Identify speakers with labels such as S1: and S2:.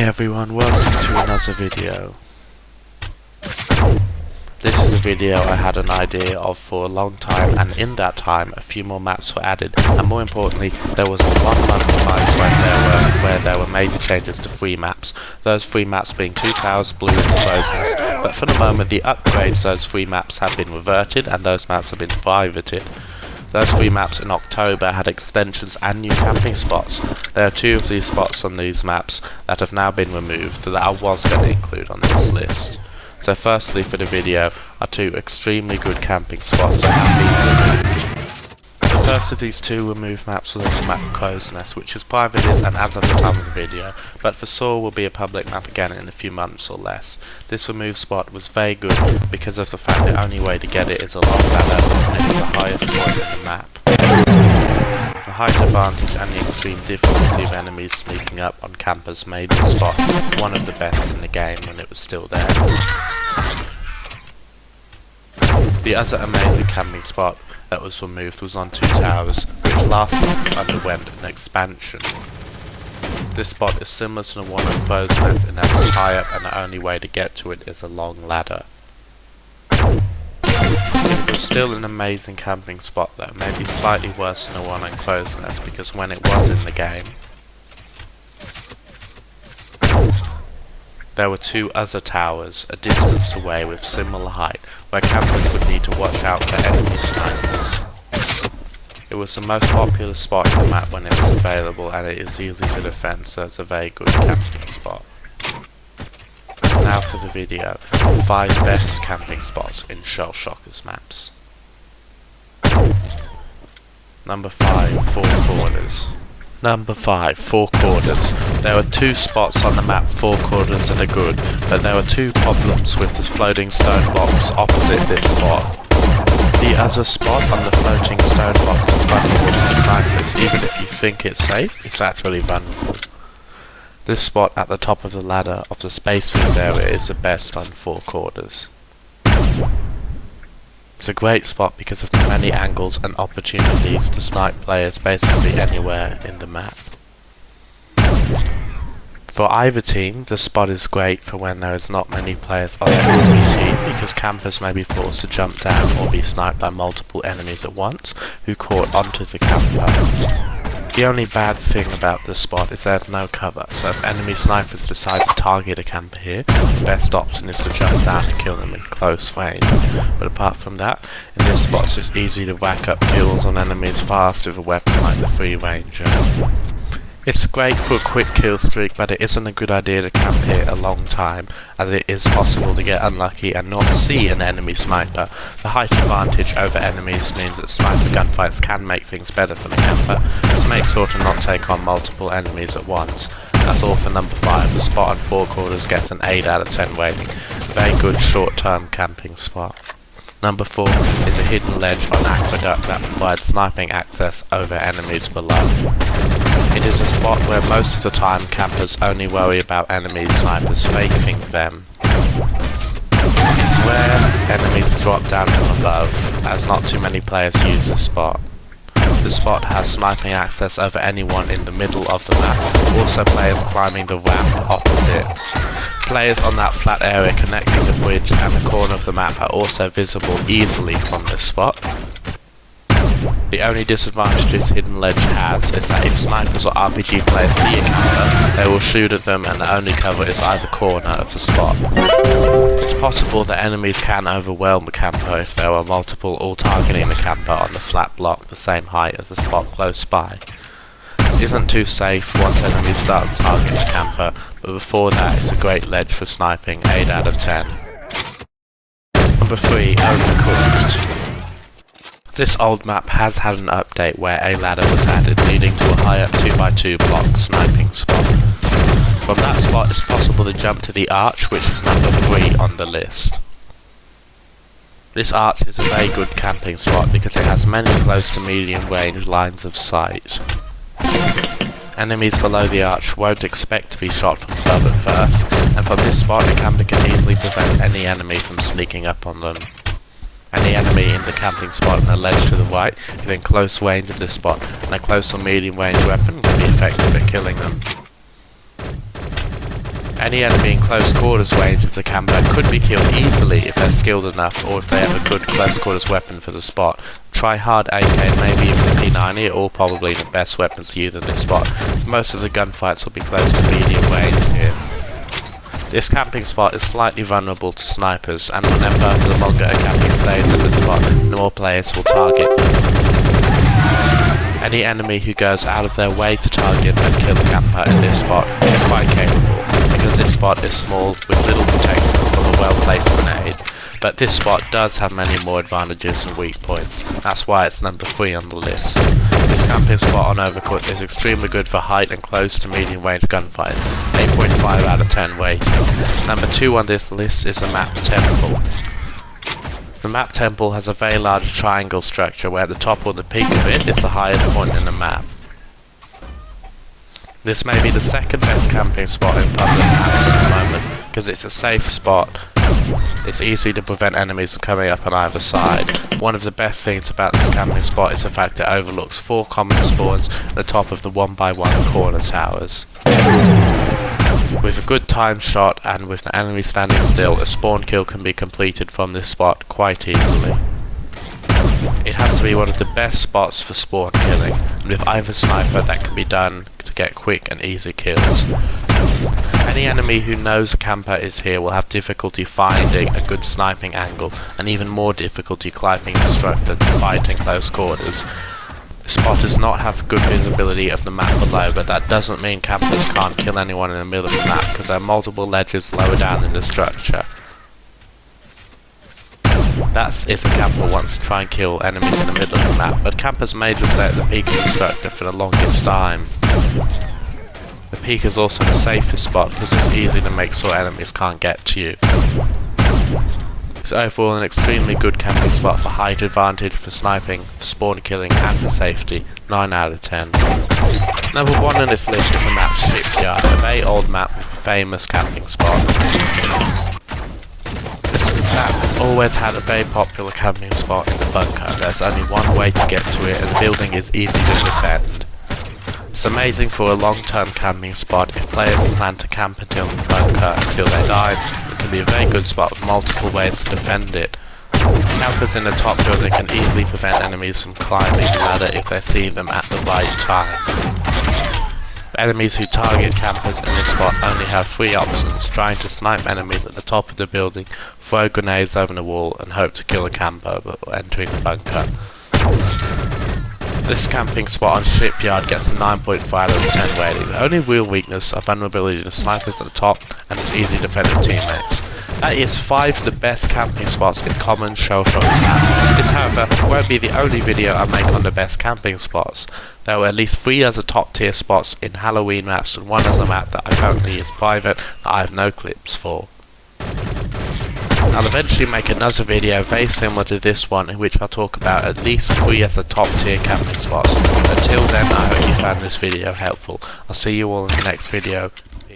S1: Hey everyone, welcome to another video. This is a video I had an idea of for a long time, and in that time a few more maps were added, and more importantly there was a 1 month time where there were major changes to free maps. Those free maps being Two Towers, Blue and Closeness. But for the moment the upgrades to those free maps have been reverted and those maps have been privated. Those free maps in October had extensions and new camping spots. There are 2 of these spots on these maps that have now been removed that I was going to include on this list. So firstly for the video are 2 extremely good camping spots that have been removed. The first of these 2 removed maps was the map Closeness, which is privated and as of the time of the video, but for sure will be a public map again in a few months or less. This removed spot was very good because of the fact the only way to get it is along ladder and it is the highest point in the map. The height advantage and the extreme difficulty of enemies sneaking up on campers made the spot one of the best in the game when it was still there. The other amazing camping spot that was removed was on Two Towers, which last month underwent an expansion. This spot is similar to the one on Closeness in that it's high up and the only way to get to it is a long ladder. It was still an amazing camping spot though, maybe slightly worse than the one on Closeness because when it was in the game, there were 2 other towers a distance away with similar height, where campers would need to watch out for enemy snipers. It was the most popular spot in the map when it was available and it is easy to defend, so it's a very good camping spot. Now for the video, the 5 best camping spots in Shell Shockers maps. Number 5, Four Corners. Number 5, Four Corners. There are 2 spots on the map, Four Corners, that are good, but there are 2 problems with the floating stone blocks opposite this spot. The other spot on the floating stone blocks is vulnerable to snipers. Even if you think it's safe, it's actually vulnerable. This spot at the top of the ladder of the space field area is the best on Four Corners. It's a great spot because of the many angles and opportunities to snipe players basically anywhere in the map. For either team, the spot is great for when there is not many players on the enemy team because campers may be forced to jump down or be sniped by multiple enemies at once who caught onto the camper. The only bad thing about this spot is there's no cover, so if enemy snipers decide to target a camper here, the best option is to jump down and kill them in close range. But apart from that, in this spot it's just easy to whack up kills on enemies fast with a weapon like the Free Ranger. It's great for a quick kill streak, but it isn't a good idea to camp here a long time, as it is possible to get unlucky and not see an enemy sniper. The height advantage over enemies means that sniper gunfights can make things better for the camper. This makes sure to not take on multiple enemies at once. That's all for number 5. The spot on Four Corners gets an 8 out of 10 rating. Very good short-term camping spot. Number 4 is a hidden ledge on Aqueduct that provides sniping access over enemies below. It is a spot where most of the time campers only worry about enemy snipers faking them. It's where enemies drop down from above, as not too many players use this spot. The spot has sniping access over anyone in the middle of the map, also players climbing the ramp opposite. Players on that flat area connecting the bridge and the corner of the map are also visible easily from this spot. The only disadvantage this hidden ledge has is that if snipers or RPG players see a camper, they will shoot at them and the only cover is either corner of the spot. It's possible that enemies can overwhelm the camper if there are multiple all targeting the camper on the flat block the same height as the spot close by. This isn't too safe once enemies start targeting the camper, but before that it's a great ledge for sniping, 8 out of 10. Number 3, Overcooked. This old map has had an update where a ladder was added leading to a high up 2x2 block sniping spot. From that spot it's possible to jump to the arch, which is number 3 on the list. This arch is a very good camping spot because it has many close to medium range lines of sight. Enemies below the arch won't expect to be shot from above at first, and from this spot a camper can easily prevent any enemy from sneaking up on them. Any enemy in the camping spot on the ledge to the right is in close range of this spot, and a close or medium range weapon can be effective at killing them. Any enemy in close quarters range of the camper could be killed easily if they're skilled enough or if they have a good close quarters weapon for the spot. Try hard AK and maybe even the P90 are all probably the best weapons to use in this spot. Most of the gunfights will be close to medium range here. This camping spot is slightly vulnerable to snipers, and remember, the longer a camping stays at this spot, the more players will target them. Any enemy who goes out of their way to target and kill a camper in this spot is quite capable, because this spot is small with little protection from a well-placed grenade. But this spot does have many more advantages and weak points. That's why it's number 3 on the list. This camping spot on Overcooked is extremely good for height and close to medium range gunfights, 8.5 out of 10 rating. Number 2 on this list is the map Temple. The map Temple has a very large triangle structure where the top or the peak of it is the highest point in the map. This may be the second best camping spot in public maps at the moment, because it's a safe spot. It's easy to prevent enemies from coming up on either side. One of the best things about this camping spot is the fact it overlooks 4 common spawns at the top of the 1x1 corner towers. With a good time shot and with the enemy standing still, a spawn kill can be completed from this spot quite easily. It has to be one of the best spots for spawn killing, and with either sniper that can be done to get quick and easy kills. Any enemy who knows a camper is here will have difficulty finding a good sniping angle, and even more difficulty climbing the structure to fight in close quarters. The spot does not have good visibility of the map below, but that doesn't mean campers can't kill anyone in the middle of the map, because there are multiple ledges lower down in the structure. That is a camper wants to try and kill enemies in the middle of the map, but campers may just stay at the peak of the structure for the longest time. The peak is also the safest spot because it's easy to make sure enemies can't get to you. It's overall an extremely good camping spot for height advantage, for sniping, for spawn killing and for safety, 9 out of 10. Number 1 on this list is the map Shipyard, a very old map with a famous camping spot. This map has always had a very popular camping spot in the bunker. There's only one way to get to it and the building is easy to defend. It's amazing for a long-term camping spot. If players plan to camp until the bunker until they die, it can be a very good spot with multiple ways to defend it. Campers in the top building can easily prevent enemies from climbing the ladder if they see them at the right time. The enemies who target campers in this spot only have 3 options: trying to snipe enemies at the top of the building, throw grenades over the wall and hope to kill a camper before entering the bunker. This camping spot on Shipyard gets a 9.5 out of 10 rating. The only real weakness are vulnerability to snipers at the top and its easy defending teammates. That is 5 of the best camping spots in common shell-shock maps. This, however, won't be the only video I make on the best camping spots. There were at least 3 other top tier spots in Halloween maps and 1 other map that I currently use private that I have no clips for. I'll eventually make another video very similar to this one in which I'll talk about at least 3 of the top tier camping spots. Until then, I hope you found this video helpful. I'll see you all in the next video.